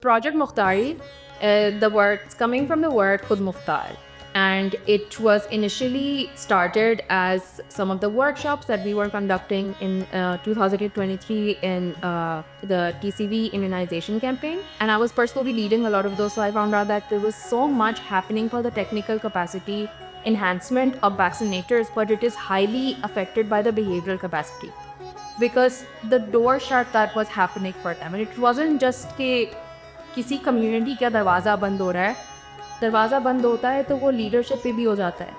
Project Mukhtari, the word's coming from the word Khud Mukhtar. And it was initially started as some of the workshops that we were conducting in 2023 in the TCV immunization campaign. And I was personally leading a lot of those. So I found out that there was so much happening for the technical capacity enhancement of vaccinators, but it is highly affected by the behavioral capacity. Because the door shut that was happening for them. And it wasn't just कि किसी community का दरवाज़ा बंद हो रहा है, दरवाज़ा बंद होता है तो वो लीडरशिप पे भी हो जाता है,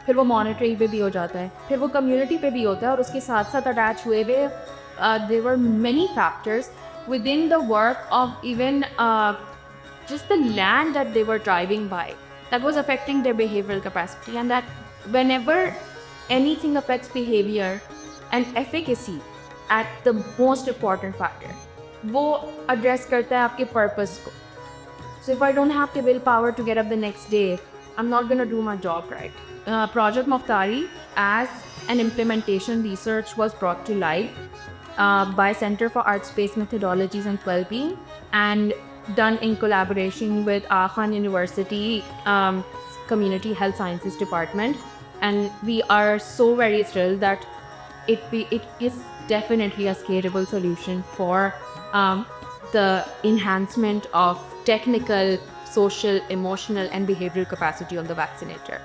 फिर वो मॉनिटरिंग पे भी हो जाता है, फिर वो कम्युनिटी पे भी होता है, और उसके साथ साथ अटैच हुए हुए there were many factors within the work of even just the land that they were driving by that was affecting their behavioral capacity. And that whenever anything affects behavior and efficacy at the most important factor, वो address करता है आपके purpose को. So if I don't have the willpower to get up the next day, I'm not going to do my job right. Project Mukhtari as an implementation research was brought to life by Center for Arts-Based Methodologies and Wellbeing, and done in collaboration with Khan University Community Health Sciences Department. And we are so very thrilled that it is definitely a scalable solution for the enhancement of technical, social, emotional, and behavioral capacity of the vaccinator.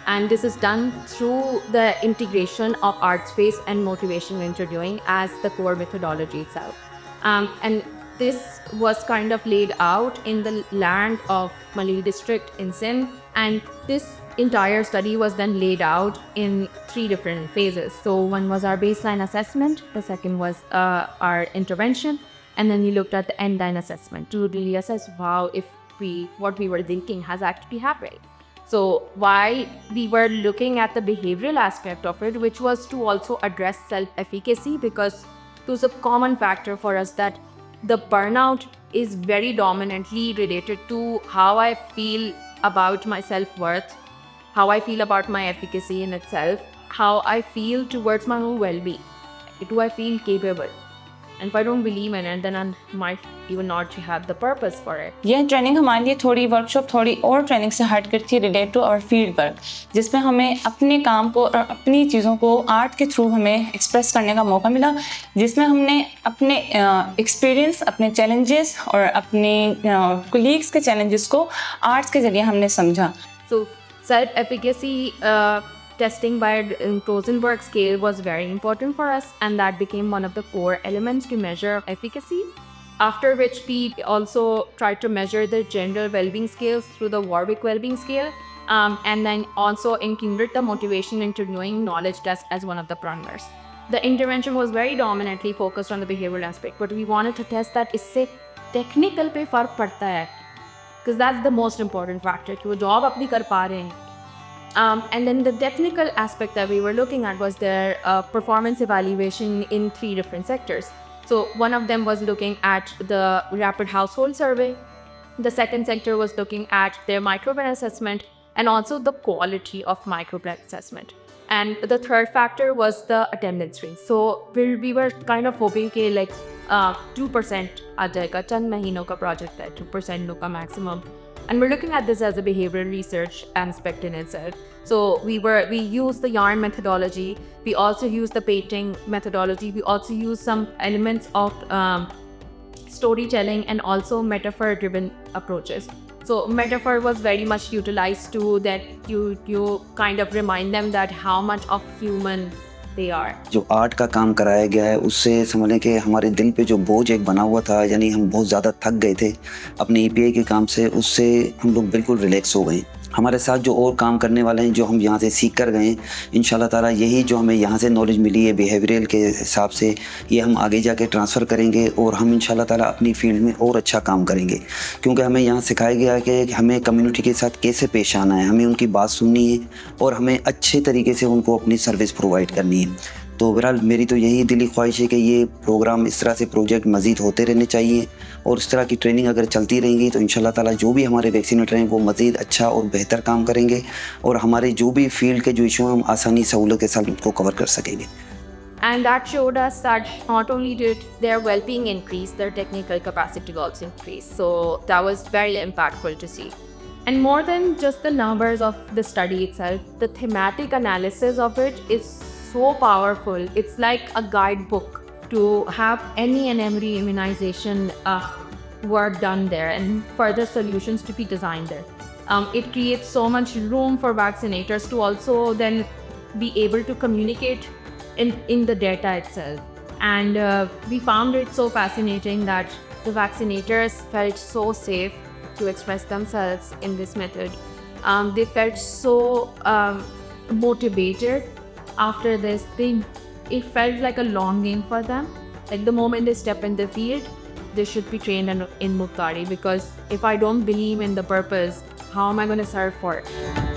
And this is done through the integration of art space and motivational interviewing as the core methodology itself. And this was kind of laid out in the land of Mali district in Sindh. And this entire study was then laid out in 3 different phases. So one was our baseline assessment, the second was our intervention, and then we looked at the end-line assessment to really assess if what we were thinking has actually happened. So why we were looking at the behavioral aspect of it, which was to also address self-efficacy, because it was a common factor for us that the burnout is very dominantly related to how I feel about my self-worth, how I feel about my efficacy in itself, how I feel towards my own well-being. Do I feel capable? And if I don't believe in it, then I might even not have the purpose for it. यह training हमारे लिए थोड़ी workshop थोड़ी और training से हट कर थी relate to our field work, जिसमें हमें अपने काम को और अपनी चीज़ों को आर्ट के थ्रू हमें एक्सप्रेस करने का मौका मिला, जिसमें हमने अपने एक्सपीरियंस, अपने चैलेंजेस और अपने कोलीग्स के चैलेंजेस को आर्ट्स के ज़रिए हमने समझा. So self-efficacy testing by Rosenberg scale was very important for us, and that became one of the core elements to measure efficacy. After which we also tried to measure the general well-being scales through the Warwick well-being scale, and then also included the motivation interviewing knowledge test as one of the primers. The intervention was very dominantly focused on the behavioral aspect, but we wanted to test that इससे technical पे फर्क पड़ता है, because that's the most important factor कि वो job अपनी कर पा रहे हैं. And then the technical aspect that we were looking at was their performance evaluation in 3 different sectors. So one of them was looking at the rapid household survey. The second sector was looking at their microbrand assessment and also the quality of microbrand assessment. And the third factor was the attendance rate. So we were kind of hoping कि like 2% आ जाएगा, 10 महीनों का project है, 2% लोग का maximum. And we're looking at this as a behavioral research aspect in itself. So we used the yarn methodology. We also used the painting methodology. We also used some elements of storytelling and also metaphor-driven approaches. So metaphor was very much utilized to that you kind of remind them that how much of human they are. जो art का काम कराया गया है उससे समझ लें कि हमारे दिल पे जो बोझ एक बना हुआ था, यानी हम बहुत ज़्यादा थक गए थे अपने ईपीआई के काम से, उससे हम लोग बिल्कुल रिलैक्स हो गए. हमारे साथ जो और काम करने वाले हैं, जो हम यहाँ से सीख कर गए, इंशाल्लाह ताला यही जो हमें यहाँ से नॉलेज मिली है बिहेवियरल के हिसाब से, ये हम आगे जाके ट्रांसफ़र करेंगे और हम इंशाल्लाह ताला अपनी फील्ड में और अच्छा काम करेंगे. क्योंकि हमें यहाँ सिखाया गया है कि हमें कम्युनिटी के साथ कैसे पेश आना है, हमें उनकी बात सुननी है और हमें अच्छे तरीके से उनको अपनी सर्विस प्रोवाइड करनी है. तो बहरहाल मेरी तो यही दिली ख्वाहिश है कि ये प्रोग्राम, इस तरह से प्रोजेक्ट मज़ीद होते रहने चाहिए और इस तरह की ट्रेनिंग अगर चलती रहेंगी तो इंशाल्लाह ताला जो भी हमारे वैक्सीनेटर हैं वो मज़ीद अच्छा और बेहतर काम करेंगे और हमारे जो भी फील्ड के जो इशू हैं हम आसानी सहूलत के साथ उनको कवर कर सकेंगे. And that showed us that not only did their well-being increase, their technical capacity also increased. So that was very impactful to see. And more than just the numbers of the study itself, the thematic analysis of it is so powerful. It's like a guidebook to have any and every immunization work done there and further solutions to be designed there. It creates so much room for vaccinators to also then be able to communicate in the data itself. And we found it so fascinating that the vaccinators felt so safe to express themselves in this method. They felt so motivated after this. It felt like a longing for them. Like the moment they step in the field, they should be trained in Muftari, because if I don't believe in the purpose, how am I going to serve for it?